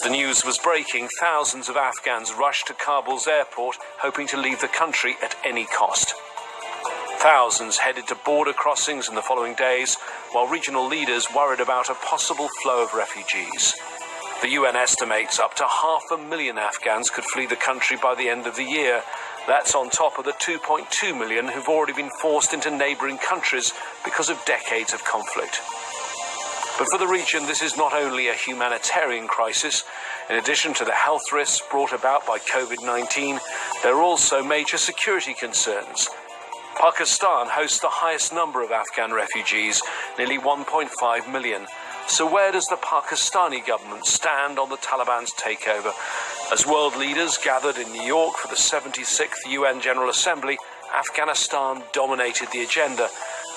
The news was breaking. Thousands of Afghans rushed to Kabul's airport, hoping to leave the country at any cost. Thousands headed to border crossings in the following days, while regional leaders worried about a possible flow of refugees. The UN estimates up to 500,000 Afghans could flee the country by the end of the year. That's on top of the 2.2 million who've already been forced into neighbouring countries because of decades of conflict. But for the region, this is not only a humanitarian crisis. In addition to the health risks brought about by COVID-19, there are also major security concerns. Pakistan hosts the highest number of Afghan refugees, nearly 1.5 million. So where does the Pakistani government stand on the Taliban's takeover? As world leaders gathered in New York for the 76th UN General Assembly, Afghanistan dominated the agenda.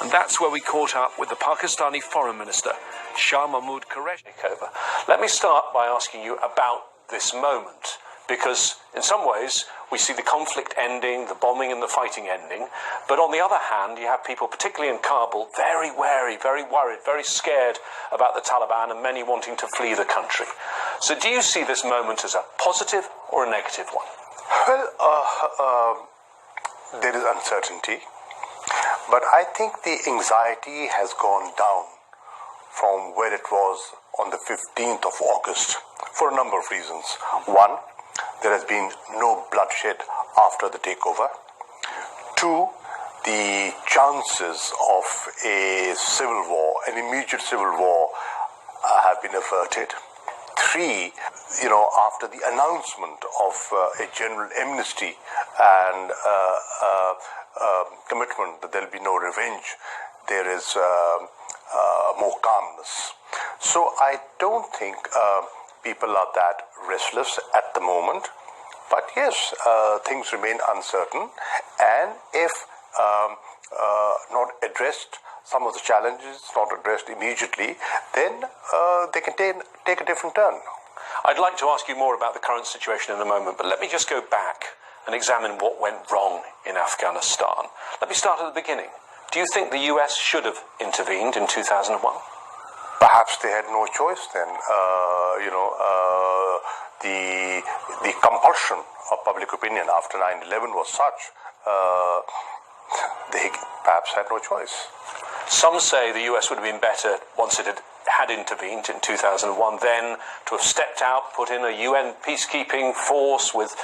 And that's where we caught up with the Pakistani Foreign Minister, Shah Mahmood Qureshi. Let me start by asking you about this moment, because in some ways we see the conflict ending, the bombing and the fighting ending, but on the other hand you have people, particularly in Kabul, very wary, very worried, very scared about the Taliban and many wanting to flee the country. So do you see this moment as a positive or a negative one? Well, there is uncertainty, but I think the anxiety has gone down from where it was on the 15th of August for a number of reasons. One, there has been no bloodshed after the takeover. Two, the chances of a civil war, an immediate civil war, have been averted. Three, after the announcement of a general amnesty and commitment that there will be no revenge, there is more calmness. So I don't think people are that restless at the moment. But yes, things remain uncertain, and if not addressed, some of the challenges not addressed immediately, then they can take a different turn. I'd like to ask you more about the current situation in a moment, but let me just go back and examine what went wrong in Afghanistan. Let me start at the beginning. Do you think the US should have intervened in 2001? Perhaps they had no choice then. The compulsion of public opinion after 9/11 was such, they perhaps had no choice. Some say the US would have been better once it had intervened in 2001, then to have stepped out, put in a UN peacekeeping force with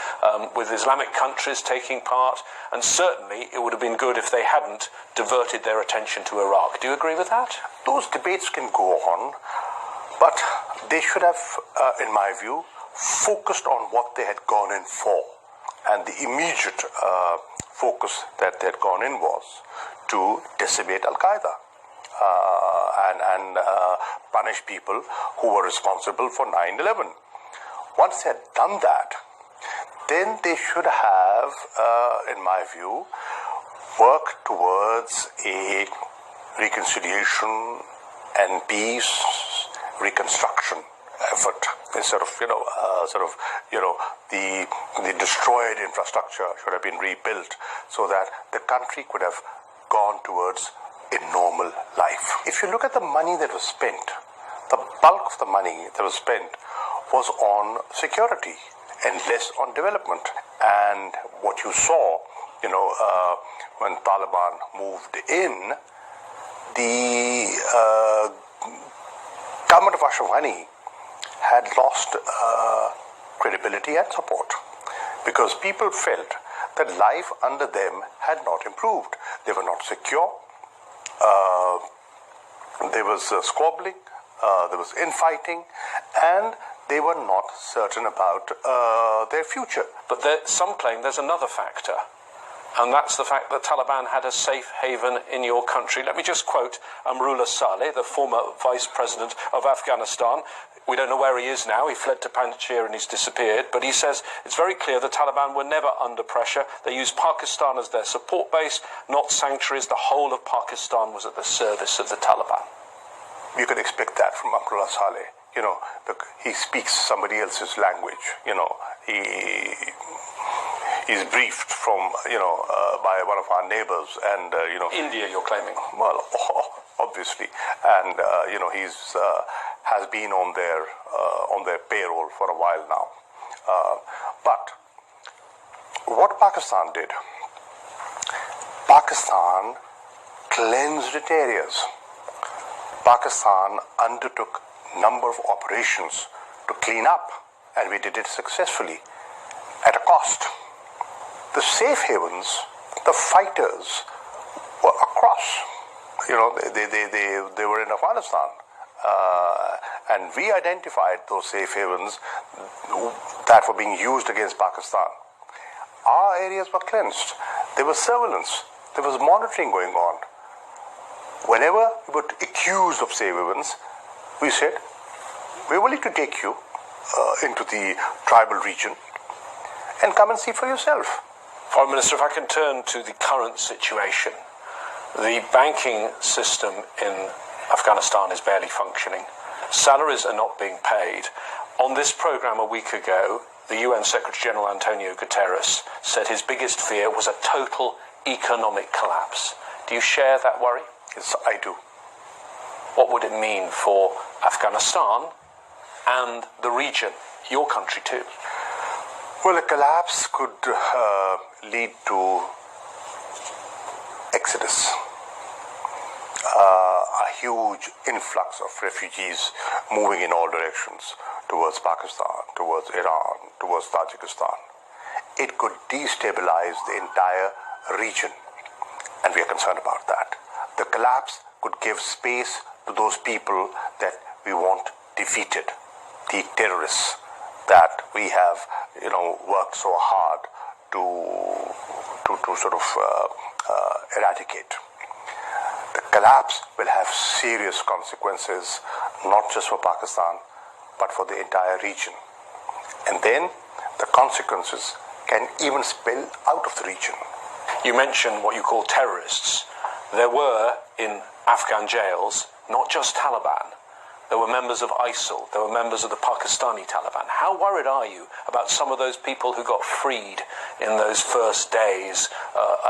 Islamic countries taking part, and certainly it would have been good if they hadn't diverted their attention to Iraq. Do you agree with that? Those debates can go on, but they should have, in my view, focused on what they had gone in for. And the immediate focus that they had gone in was to decimate Al-Qaeda and punish people who were responsible for 9/11. Once they had done that, then they should have, in my view, worked towards a reconciliation and peace reconstruction effort instead of the destroyed infrastructure should have been rebuilt so that the country could have gone towards a normal life. If you look at the money that was spent, the bulk of the money that was spent was on security and less on development. And what you saw, when Taliban moved in, the government of Ashraf Ghani had lost credibility and support because people felt that life under them had not improved. They were not secure. There was squabbling, there was infighting, and they were not certain about their future. But some claim there's another factor, and that's the fact that Taliban had a safe haven in your country. Let me just quote Amrullah Saleh, the former vice president of Afghanistan. We don't know where he is now. He fled to Panjshir and he's disappeared. But he says it's very clear the Taliban were never under pressure. They used Pakistan as their support base, not sanctuaries. The whole of Pakistan was at the service of the Taliban. You could expect that from Amrullah Saleh. Look, he speaks somebody else's language. He's briefed from, by one of our neighbors, and India, you're claiming. Well, obviously, and he's has been on their payroll for a while now. But what Pakistan did, Pakistan cleansed its areas. Pakistan undertook a number of operations to clean up, and we did it successfully at a cost. The safe havens, the fighters were across. They were in Afghanistan. And we identified those safe havens that were being used against Pakistan. Our areas were cleansed. There was surveillance. There was monitoring going on. Whenever we were accused of safe havens, we said, we're willing to take you into the tribal region and come and see for yourself. Foreign Minister, if I can turn to the current situation. The banking system in Afghanistan is barely functioning. Salaries are not being paid. On this program a week ago, the UN Secretary-General Antonio Guterres said his biggest fear was a total economic collapse. Do you share that worry? Yes, I do. What would it mean for Afghanistan and the region, your country too? Well, a collapse could lead to exodus, a huge influx of refugees moving in all directions towards Pakistan, towards Iran, towards Tajikistan. It could destabilize the entire region, and we are concerned about that. The collapse could give space to those people that we want defeated, the terrorists that we have, worked so hard to sort of eradicate. The collapse will have serious consequences, not just for Pakistan, but for the entire region. And then the consequences can even spill out of the region. You mentioned what you call terrorists. There were in Afghan jails not just Taliban. There were members of ISIL. There were members of the Pakistani Taliban. How worried are you about some of those people who got freed in those first days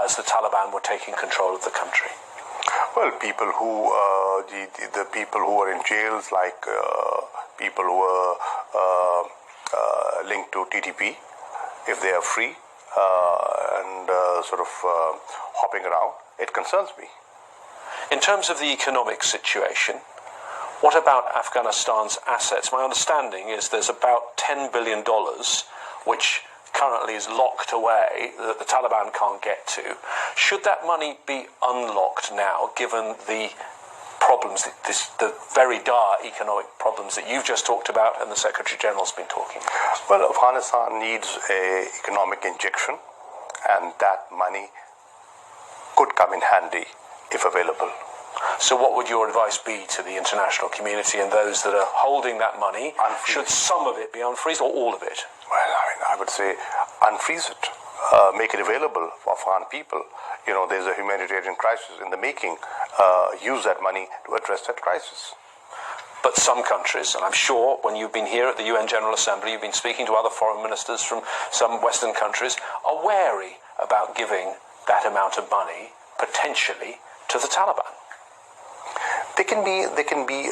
as the Taliban were taking control of the country? Well, people who, the people who are in jails, like people who are linked to TTP, if they are free and sort of hopping around, it concerns me. In terms of the economic situation, what about Afghanistan's assets? My understanding is there's about $10 billion, which currently is locked away, that the Taliban can't get to. Should that money be unlocked now, given the problems, the very dire economic problems that you've just talked about and the Secretary-General's been talking about? Well, Afghanistan needs an economic injection, and that money could come in handy if available. So what would your advice be to the international community and those that are holding that money? Unfreeze. Should some of it be unfreezed or all of it? Well, I would say unfreeze it. Make it available for Afghan people. There's a humanitarian crisis in the making. Use that money to address that crisis. But some countries, and I'm sure when you've been here at the UN General Assembly, you've been speaking to other foreign ministers from some Western countries, are wary about giving that amount of money, potentially, to the Taliban. There can be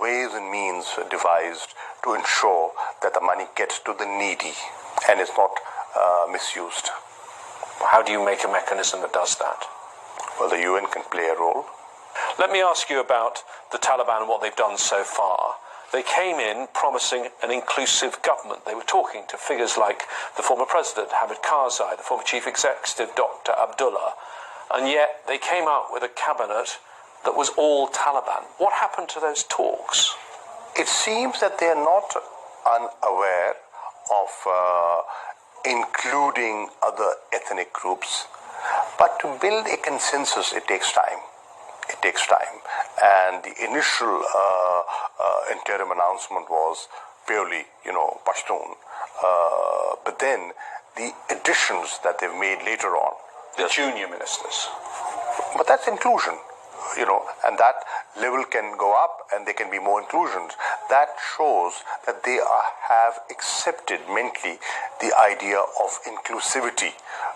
ways and means devised to ensure that the money gets to the needy and is not misused. How do you make a mechanism that does that? Well, the UN can play a role. Let me ask you about the Taliban and what they've done so far. They came in promising an inclusive government. They were talking to figures like the former president, Hamid Karzai, the former chief executive, Dr. Abdullah, and yet they came out with a cabinet that was all Taliban. What happened to those talks? It seems that they are not unaware of including other ethnic groups, but to build a consensus, it takes time. It takes time. And the initial interim announcement was purely, Pashtun. But then the additions that they've made later on. The junior ministers. But that's inclusion. and that level can go up and there can be more inclusions. That shows that they have accepted mentally the idea of inclusivity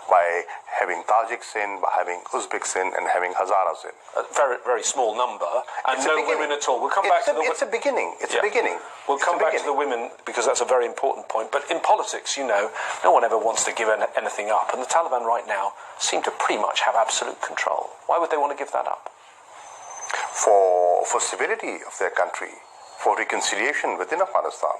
by having Tajiks in, by having Uzbeks in, and having Hazaras in. A very, very small number, and no women at all. We'll come back to the... It's a beginning. It's a beginning. We'll come back to the women, because that's a very important point. But in politics, no one ever wants to give anything up. And the Taliban right now seem to pretty much have absolute control. Why would they want to give that up? For stability of their country, for reconciliation within Afghanistan.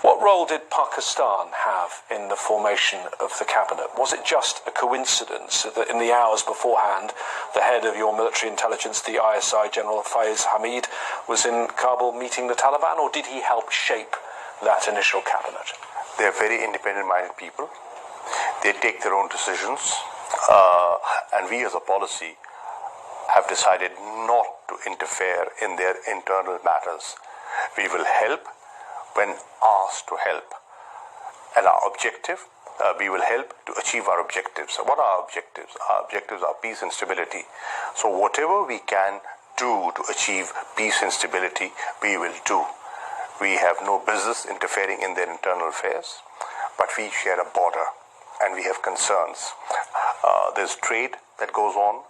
What role did Pakistan have in the formation of the cabinet? Was it just a coincidence that in the hours beforehand, the head of your military intelligence, the ISI General Faiz Hamid, was in Kabul meeting the Taliban, or did he help shape that initial cabinet? They're very independent-minded people. They take their own decisions, and we as a policy have decided not to interfere in their internal matters. We will help when asked to help. And our objective, we will help to achieve our objectives. So what are our objectives? Our objectives are peace and stability. So whatever we can do to achieve peace and stability, we will do. We have no business interfering in their internal affairs, but we share a border and we have concerns. There's trade that goes on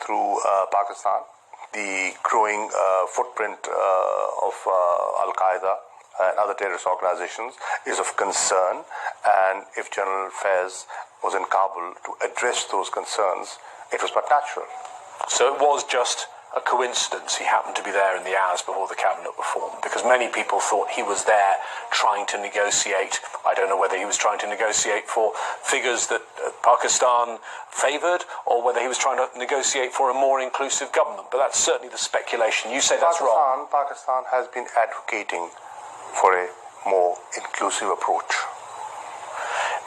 through Pakistan. The growing footprint of Al-Qaeda and other terrorist organizations is of concern, and if General Faiz was in Kabul to address those concerns, it was but natural. So it was just a coincidence he happened to be there in the hours before the cabinet was formed, because many people thought he was there trying to negotiate. I don't know whether he was trying to negotiate for figures that Pakistan favoured, or whether he was trying to negotiate for a more inclusive government, but that's certainly the speculation. You say that's wrong. Pakistan has been advocating for a more inclusive approach.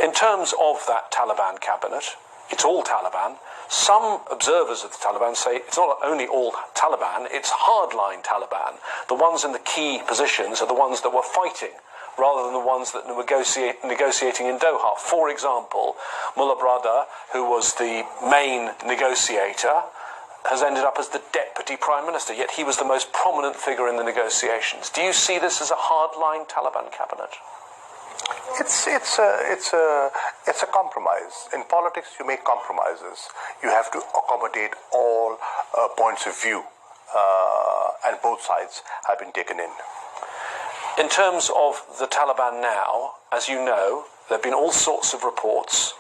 In terms of that Taliban cabinet, it's all Taliban. Some observers of the Taliban say it's not only all Taliban, it's hardline Taliban. The ones in the key positions are the ones that were fighting, rather than the ones that were negotiating in Doha. For example, Mullah Brada, who was the main negotiator, has ended up as the deputy prime minister, yet he was the most prominent figure in the negotiations. Do you see this as a hardline Taliban cabinet? It's a compromise. In politics, you make compromises. You have to accommodate all points of view, and both sides have been taken in. In terms of the Taliban now, as you know, there have been all sorts of reports,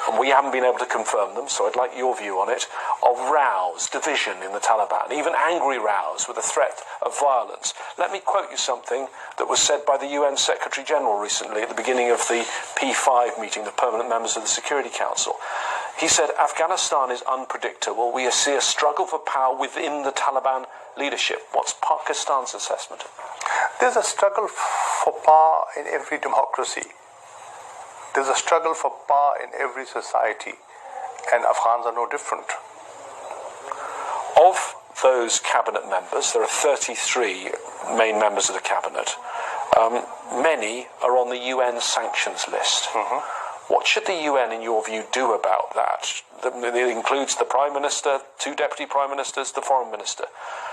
and we haven't been able to confirm them, so I'd like your view on it, of rows, division in the Taliban, even angry rows with a threat of violence. Let me quote you something that was said by the UN Secretary General recently at the beginning of the P5 meeting, the permanent members of the Security Council. He said, Afghanistan is unpredictable. We see a struggle for power within the Taliban leadership. What's Pakistan's assessment? There's a struggle for power in every democracy. There's a struggle for power in every society, and Afghans are no different. Of those cabinet members, there are 33 main members of the cabinet. Many are on the UN sanctions list. What should the UN, in your view, do about that? It includes the Prime Minister, 2 Deputy Prime Ministers, the Foreign Minister.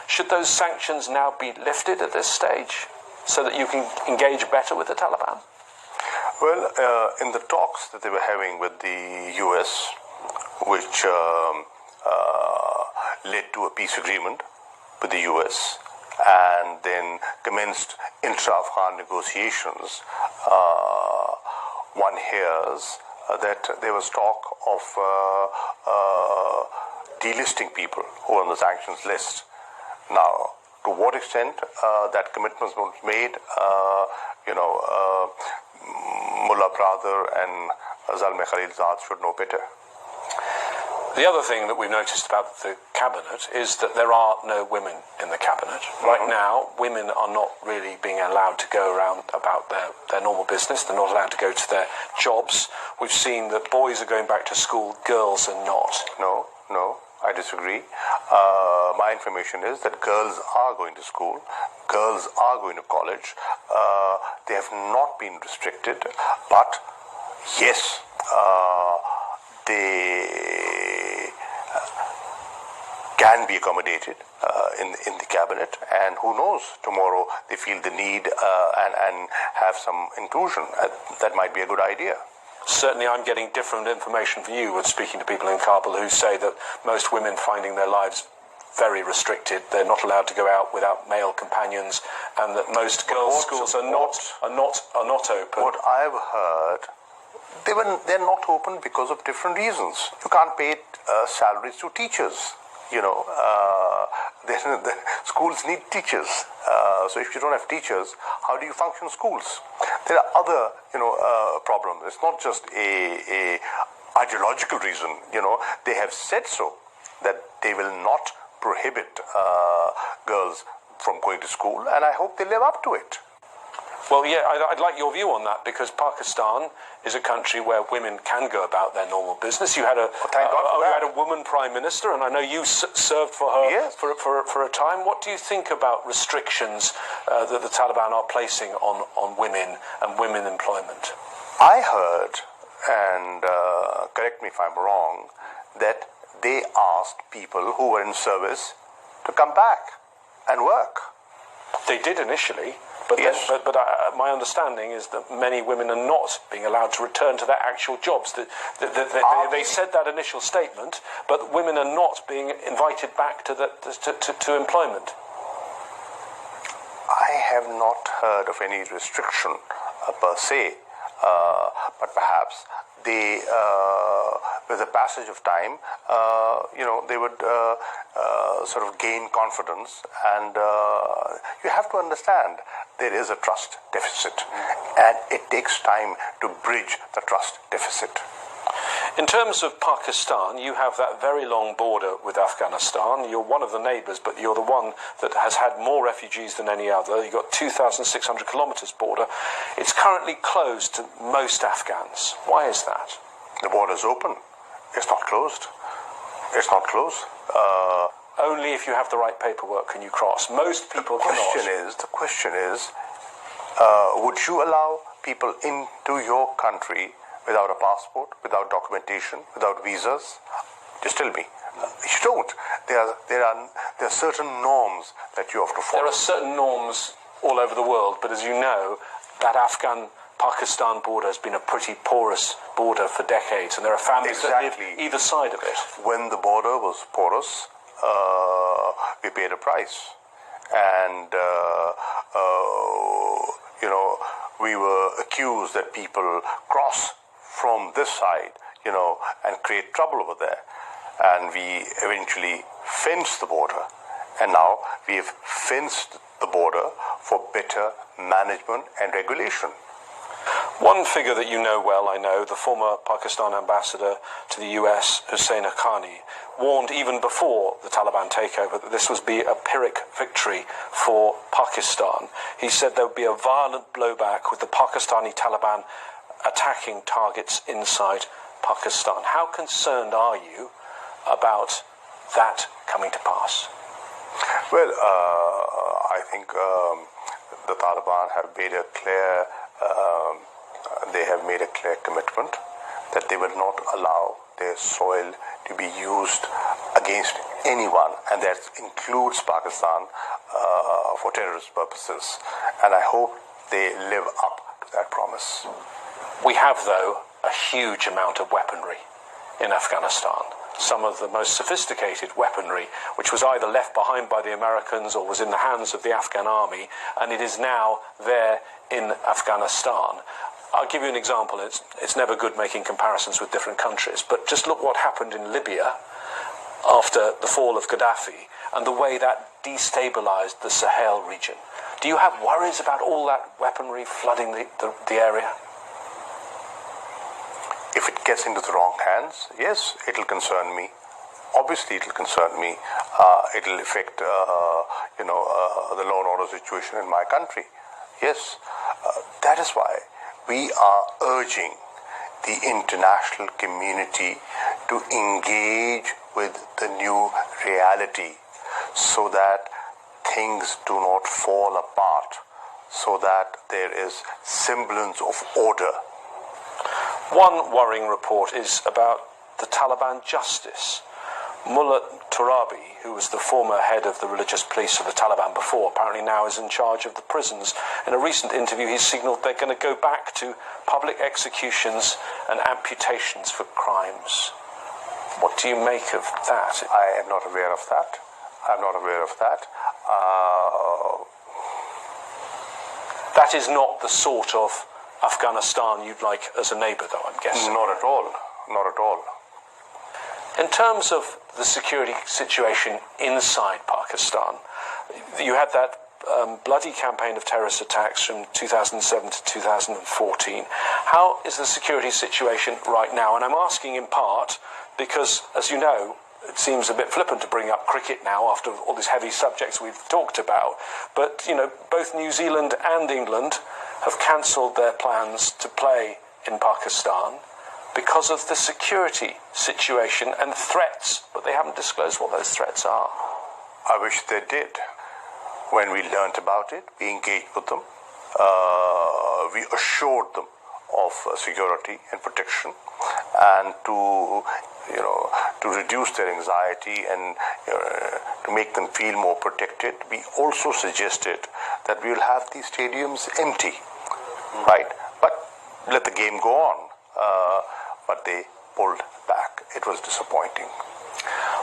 Should those sanctions now be lifted at this stage so that you can engage better with the Taliban? Well, in the talks that they were having with the US, which led to a peace agreement with the US and then commenced intra-Afghan negotiations, one hears that there was talk of delisting people who are on the sanctions list. Now, to what extent that commitment was made, Mullah Brother and Zalmay Khalilzad should know better. The other thing that we've noticed about the cabinet is that there are no women in the cabinet. Right now, women are not really being allowed to go around about their normal business. They're not allowed to go to their jobs. We've seen that boys are going back to school, girls are not. No, I disagree. My information is that girls are going to school, girls are going to college. They have not been restricted, but yes, they can be accommodated in the cabinet, and who knows, tomorrow they feel the need and have some inclusion. That might be a good idea. Certainly I'm getting different information from you when speaking to people in Kabul who say that most women finding their lives very restricted. They're not allowed to go out without male companions, and that most girls' schools are not open. What I've heard, they're not open because of different reasons. You can't pay salaries to teachers. The schools need teachers. So if you don't have teachers, how do you function schools? There are other, problems. It's not just a ideological reason. They have said so, that they will not prohibit girls from going to school, and I hope they live up to it. Well, yeah, I'd like your view on that, because Pakistan is a country where women can go about their normal business. You had a woman prime minister, and I know you served for her. Yes. for a time. What do you think about restrictions that the Taliban are placing on women and women employment? I heard, and correct me if I'm wrong, that they asked people who were in service to come back and work. They did initially. But, yes. but my understanding is that many women are not being allowed to return to their actual jobs. They said that initial statement, but women are not being invited back to employment. I have not heard of any restriction per se, but perhaps they, with the passage of time, they would sort of gain confidence, and you have to understand there is a trust deficit, and it takes time to bridge the trust deficit. In terms of Pakistan, you have that very long border with Afghanistan. You're one of the neighbours, but you're the one that has had more refugees than any other. You've got 2,600 kilometres border. It's currently closed to most Afghans. Why is that? The border's open. It's not closed. It's not closed. Only if you have the right paperwork can you cross. Most people cannot. The question is, would you allow people into your country without a passport, without documentation, without visas? Just tell me. You don't. There are certain norms that you have to follow. There are certain norms all over the world, but as you know, that Afghan-Pakistan border has been a pretty porous border for decades, and there are families that live either side of it. When the border was porous, we paid a price, and we were accused that people cross from this side, and create trouble over there, and we eventually fenced the border, and now we have fenced the border for better management and regulation. One figure that you know well, I know, the former Pakistan ambassador to the US, Hussein Haqqani, warned even before the Taliban takeover that this would be a Pyrrhic victory for Pakistan. He said there would be a violent blowback with the Pakistani Taliban attacking targets inside Pakistan. How concerned are you about that coming to pass? Well, I think the Taliban have made a clear commitment that they will not allow their soil to be used against anyone, and that includes Pakistan, for terrorist purposes. And I hope they live up to that promise. We have, though, a huge amount of weaponry in Afghanistan. Some of the most sophisticated weaponry, which was either left behind by the Americans or was in the hands of the Afghan army, and it is now there in Afghanistan. I'll give you an example. It's never good making comparisons with different countries, but just look what happened in Libya after the fall of Gaddafi and the way that destabilized the Sahel region. Do you have worries about all that weaponry flooding the area? If it gets into the wrong hands, yes, it'll concern me. Obviously, it'll concern me. It'll affect, the law and order situation in my country. Yes, that is why we are urging the international community to engage with the new reality so that things do not fall apart, so that there is semblance of order. One worrying report is about the Taliban justice. Mullah Turabi, who was the former head of the religious police of the Taliban before, apparently now is in charge of the prisons. In a recent interview, he signalled they're going to go back to public executions and amputations for crimes. What do you make of that? I am not aware of that. I'm not aware of that. That is not the sort of Afghanistan you'd like as a neighbour, though, I'm guessing. Not at all. Not at all. In terms of the security situation inside Pakistan, you had that bloody campaign of terrorist attacks from 2007 to 2014. How is the security situation right now? And I'm asking in part because, as you know, it seems a bit flippant to bring up cricket now after all these heavy subjects we've talked about. But, you know, both New Zealand and England have cancelled their plans to play in Pakistan because of the security situation and threats, but they haven't disclosed what those threats are. I wish they did. When we learnt about it, we engaged with them. We assured them of security and protection, and to reduce their anxiety and to make them feel more protected. We also suggested that we will have these stadiums empty, right? But let the game go on. But they pulled back. It was disappointing.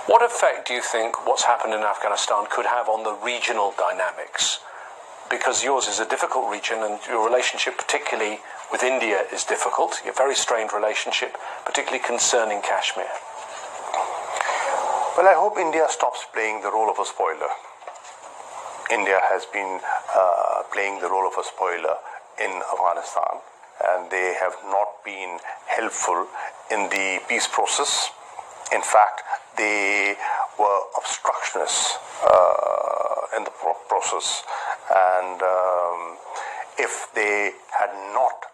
What effect do you think what's happened in Afghanistan could have on the regional dynamics? Because yours is a difficult region and your relationship, particularly with India, is difficult. A very strained relationship, particularly concerning Kashmir. Well, I hope India stops playing the role of a spoiler. India has been playing the role of a spoiler in Afghanistan, and they have not been helpful in the peace process. In fact, they were obstructionists in the process, and if they had not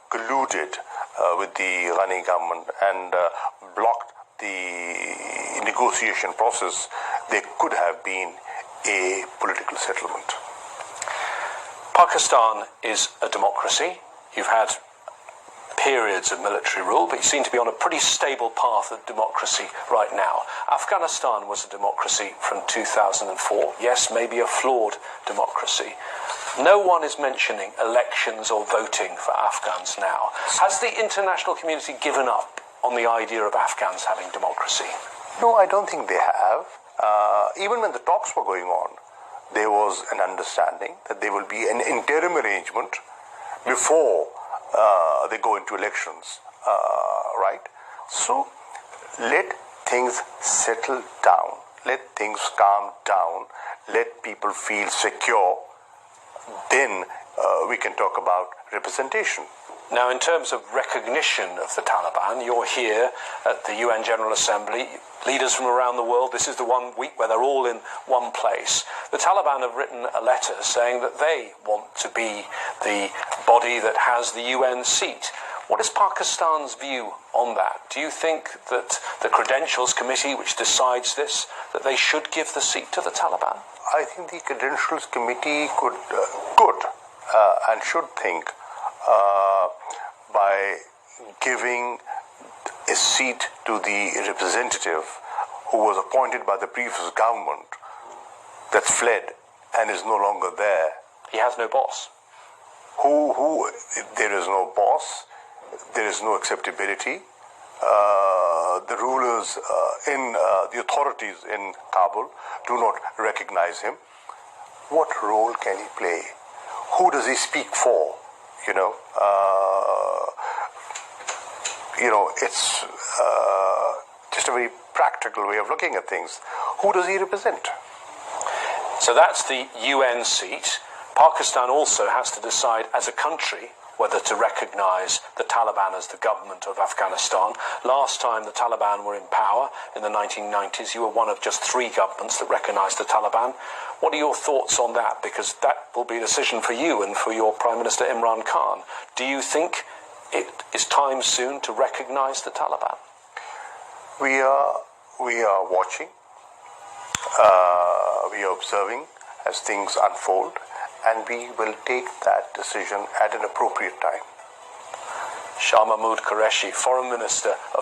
colluded with the Ghani government and blocked the negotiation process, there could have been a political settlement. Pakistan is a democracy. You've had periods of military rule, but you seem to be on a pretty stable path of democracy right now. Afghanistan was a democracy from 2004. Yes, maybe a flawed democracy. No one is mentioning elections or voting for Afghans now. Has the international community given up on the idea of Afghans having democracy? No, I don't think they have. Even when the talks were going on, there was an understanding that there will be an interim arrangement before they go into elections, right? So let things settle down, let things calm down, let people feel secure, then we can talk about representation. Now, in terms of recognition of the Taliban, you're here at the UN General Assembly, leaders from around the world. This is the 1 week where they're all in one place. The Taliban have written a letter saying that they want to be the body that has the UN seat. What is Pakistan's view on that? Do you think that the Credentials Committee, which decides this, that they should give the seat to the Taliban? I think the Credentials Committee could and should think by giving a seat to the representative who was appointed by the previous government that fled and is no longer there. He has no boss. There is no boss, there is no acceptability. The rulers the authorities in Kabul do not recognize him. What role can he play? Who does he speak for? It's just a very practical way of looking at things. Who does he represent? So that's the UN seat. Pakistan also has to decide as a country whether to recognize the Taliban as the government of Afghanistan. Last time the Taliban were in power in the 1990s, you were one of just 3 governments that recognized the Taliban. What are your thoughts on that? Because that will be a decision for you and for your Prime Minister Imran Khan. Do you think it is time soon to recognize the Taliban? We are watching, we are observing as things unfold, and we will take that decision at an appropriate time. Shah Mahmood Qureshi, Foreign Minister of